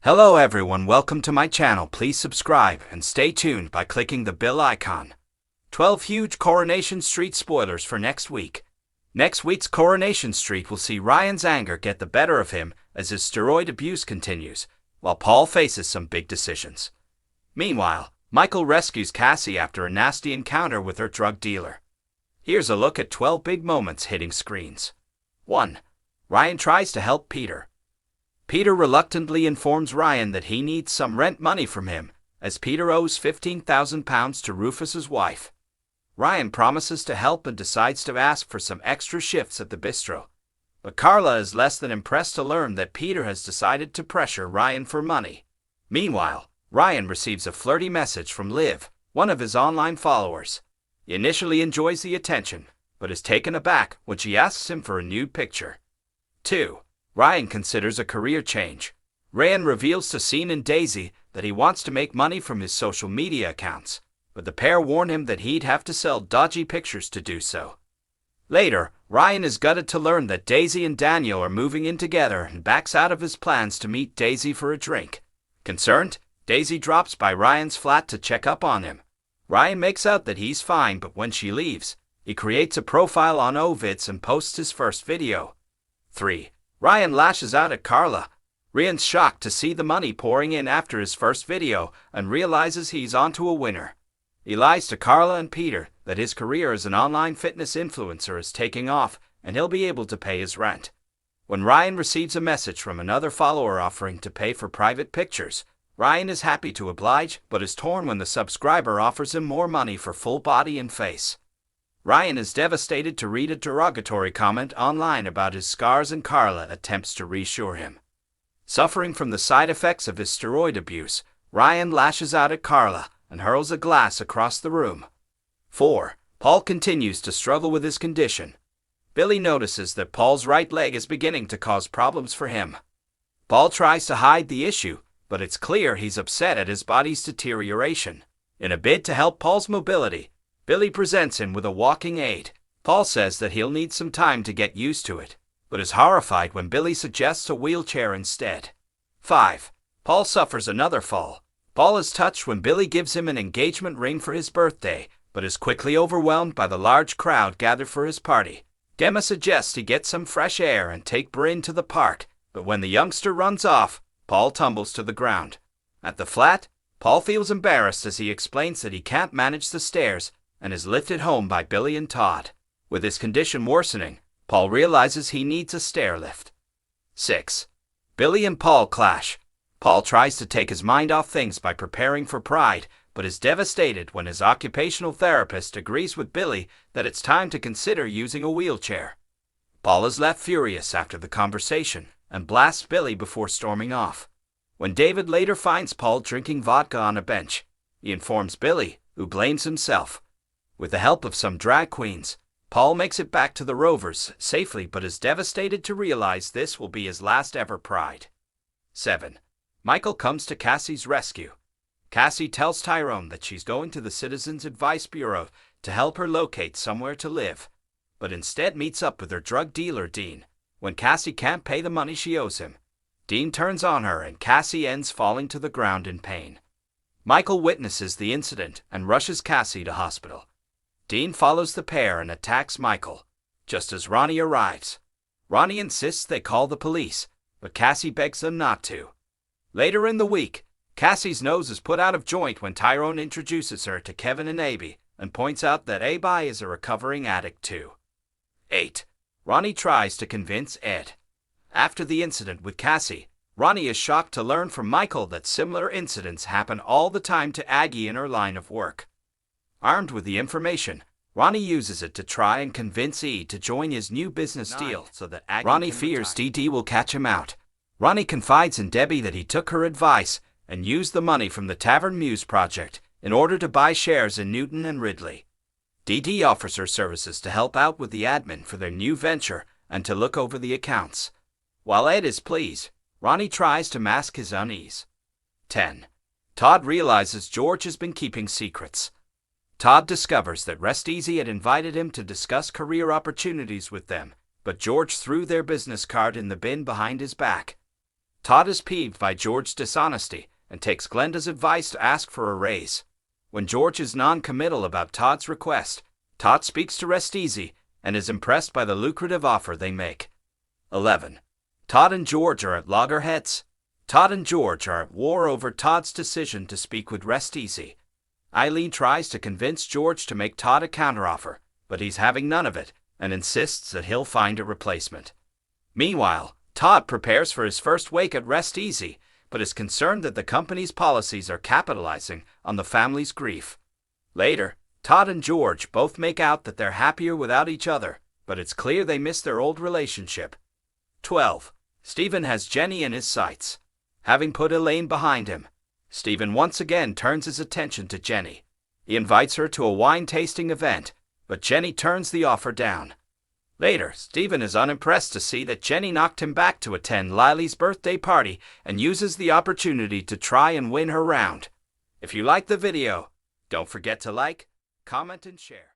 Hello everyone, welcome to my channel. Please subscribe and stay tuned by clicking the bell icon. 12 huge Coronation Street spoilers for next week. Next week's Coronation Street will see Ryan's anger get the better of him as his steroid abuse continues, while Paul faces some big decisions. Meanwhile, Michael rescues Cassie after a nasty encounter with her drug dealer. Here's a look at 12 big moments hitting screens. 1. Ryan tries to help Peter. Peter reluctantly informs Ryan that he needs some rent money from him, as Peter owes £15,000 to Rufus's wife. Ryan promises to help and decides to ask for some extra shifts at the bistro. But Carla is less than impressed to learn that Peter has decided to pressure Ryan for money. Meanwhile, Ryan receives a flirty message from Liv, one of his online followers. He initially enjoys the attention, but is taken aback when she asks him for a nude picture. 2. Ryan considers a career change. Ryan reveals to Sean and Daisy that he wants to make money from his social media accounts, but the pair warn him that he'd have to sell dodgy pictures to do so. Later, Ryan is gutted to learn that Daisy and Daniel are moving in together and backs out of his plans to meet Daisy for a drink. Concerned, Daisy drops by Ryan's flat to check up on him. Ryan makes out that he's fine, but when she leaves, he creates a profile on Ovids and posts his first video. 3. Ryan lashes out at Carla. Ryan's shocked to see the money pouring in after his first video and realizes he's onto a winner. He lies to Carla and Peter that his career as an online fitness influencer is taking off and he'll be able to pay his rent. When Ryan receives a message from another follower offering to pay for private pictures, Ryan is happy to oblige but is torn when the subscriber offers him more money for full body and face. Ryan is devastated to read a derogatory comment online about his scars and Carla attempts to reassure him. Suffering from the side effects of his steroid abuse, Ryan lashes out at Carla and hurls a glass across the room. 4. Paul continues to struggle with his condition. Billy notices that Paul's right leg is beginning to cause problems for him. Paul tries to hide the issue, but it's clear he's upset at his body's deterioration. In a bid to help Paul's mobility, Billy presents him with a walking aid. Paul says that he'll need some time to get used to it, but is horrified when Billy suggests a wheelchair instead. 5. Paul suffers another fall. Paul is touched when Billy gives him an engagement ring for his birthday, but is quickly overwhelmed by the large crowd gathered for his party. Gemma suggests he get some fresh air and take Bryn to the park, but when the youngster runs off, Paul tumbles to the ground. At the flat, Paul feels embarrassed as he explains that he can't manage the stairs and is lifted home by Billy and Todd. With his condition worsening, Paul realizes he needs a stair lift. 6. Billy and Paul clash. Paul tries to take his mind off things by preparing for Pride, but is devastated when his occupational therapist agrees with Billy that it's time to consider using a wheelchair. Paul is left furious after the conversation and blasts Billy before storming off. When David later finds Paul drinking vodka on a bench, he informs Billy, who blames himself. With the help of some drag queens, Paul makes it back to the Rovers safely but is devastated to realize this will be his last ever Pride. 7. Michael comes to Cassie's rescue. Cassie tells Tyrone that she's going to the Citizens Advice Bureau to help her locate somewhere to live, but instead meets up with her drug dealer Dean. When Cassie can't pay the money she owes him, Dean turns on her and Cassie ends falling to the ground in pain. Michael witnesses the incident and rushes Cassie to hospital. Dean follows the pair and attacks Michael, just as Ronnie arrives. Ronnie insists they call the police, but Cassie begs them not to. Later in the week, Cassie's nose is put out of joint when Tyrone introduces her to Kevin and Abby and points out that Abby is a recovering addict too. 8. Ronnie tries to convince Ed. After the incident with Cassie, Ronnie is shocked to learn from Michael that similar incidents happen all the time to Aggie in her line of work. Armed with the information, Ronnie uses it to try and convince E to join his new business deal so that Ronnie fears DD will catch him out. Ronnie confides in Debbie that he took her advice and used the money from the Tavern Muse project in order to buy shares in Newton and Ridley. DD offers her services to help out with the admin for their new venture and to look over the accounts. While Ed is pleased, Ronnie tries to mask his unease. 10. Todd realizes George has been keeping secrets. Todd discovers that Rest Easy had invited him to discuss career opportunities with them, but George threw their business card in the bin behind his back. Todd is peeved by George's dishonesty and takes Glenda's advice to ask for a raise. When George is non-committal about Todd's request, Todd speaks to Rest Easy and is impressed by the lucrative offer they make. 11. Todd and George are at loggerheads. Todd and George are at war over Todd's decision to speak with Rest Easy. Eileen tries to convince George to make Todd a counteroffer, but he's having none of it and insists that he'll find a replacement. Meanwhile, Todd prepares for his first wake at Rest Easy, but is concerned that the company's policies are capitalizing on the family's grief. Later, Todd and George both make out that they're happier without each other, but it's clear they miss their old relationship. 12. Stephen has Jenny in his sights. Having put Elaine behind him, Stephen once again turns his attention to Jenny. He invites her to a wine-tasting event, but Jenny turns the offer down. Later, Stephen is unimpressed to see that Jenny knocked him back to attend Lily's birthday party and uses the opportunity to try and win her round. If you like the video, don't forget to like, comment, and share.